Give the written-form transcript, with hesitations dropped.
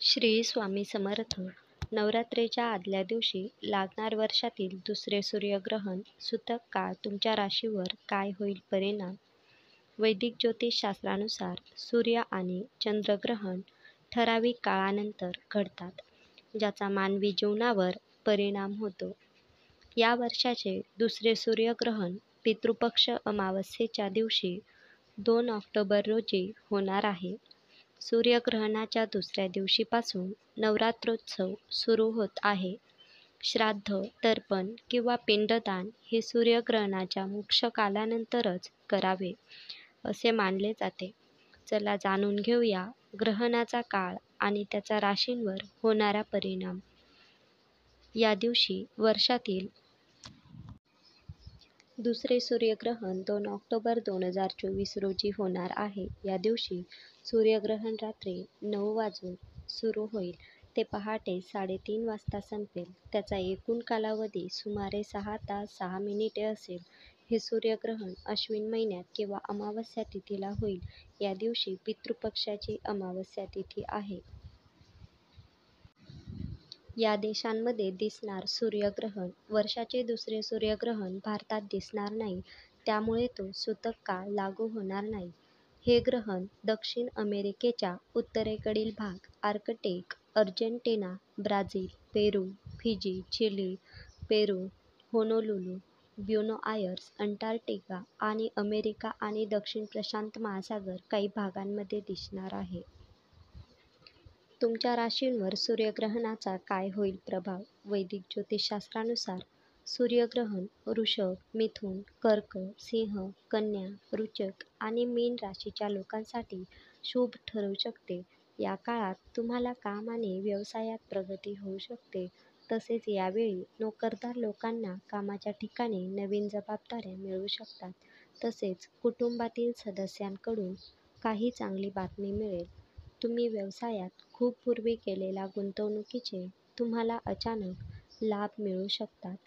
श्री स्वामी समर्थ. नवरात्रीच्या आदल्या दिवशी लागणार वर्षातील दुसरे सूर्यग्रहण सूतक काळ तुमच्या राशीवर काय होईल परिणाम. वैदिक ज्योतिषशास्त्रानुसार सूर्य आणि चंद्रग्रहण ठराविक काळानंतर घडतात, ज्याचा मानवी जीवनावर परिणाम होतो. या वर्षाचे दुसरे सूर्यग्रहण पितृपक्ष अमावस्येच्या दिवशी 2 ऑक्टोबर रोजी होणार आहे. सूर्यग्रहणाच्या दुसऱ्या दिवशीपासून नवरात्रोत्सव सुरू होत आहे. श्राद्ध, तर्पण किंवा पिंडदान हे सूर्यग्रहणाच्या मुख्य कालानंतरच करावे असे मानले जाते. चला जाणून घेऊया ग्रहणाचा काळ आणि त्याचा राशींवर होणारा परिणाम. या दिवशी वर्षातील दुसरे सूर्यग्रहण 2 ऑक्टोबर 2024 रोजी होणार आहे. या दिवशी सूर्यग्रहण रात्री 9 वाजून सुरू होईल ते पहाटे 3:30 वाजता संपेल. त्याचा एकूण कालावधी सुमारे 6 तास 6 मिनिटे असेल. हे सूर्यग्रहण अश्विन महिन्यात किंवा अमावस्या तिथीला होईल. या दिवशी पितृपक्षाची अमावस्या तिथी आहे. या देशांमध्ये दिसणार सूर्यग्रहण. वर्षाचे दुसरे सूर्यग्रहण भारतात दिसणार नाही, त्यामुळे तो सूतक काळ लागू होणार नाही. हे ग्रहण दक्षिण अमेरिकेच्या उत्तरेकडील भाग, आर्कटिक, अर्जेंटिना, ब्राझील, पेरू, फिजी, चिली, पेरू, होनोलुलू, ब्युनो आयर्स, अंटार्क्टिका आणि अमेरिका आणि दक्षिण प्रशांत महासागर काही भागांमध्ये दिसणार आहे. तुमच्या राशींवर सूर्यग्रहणाचा काय होईल प्रभाव. वैदिक ज्योतिषशास्त्रानुसार सूर्यग्रहण वृषभ, मिथुन, कर्क, सिंह, कन्या, वृश्चिक आणि मीन राशीच्या लोकांसाठी शुभ ठरू शकते. या काळात तुम्हाला काम आणि व्यवसायात प्रगती होऊ शकते. तसेच यावेळी नोकरदार लोकांना कामाच्या ठिकाणी नवीन जबाबदाऱ्या मिळू शकतात. तसेच कुटुंबातील सदस्यांकडून काही चांगली बातमी मिळेल. तुम्ही व्यवसायात खूप पूर्वी केलेल्या गुंतवणुकीचे तुम्हाला अचानक लाभ मिळू शकतात.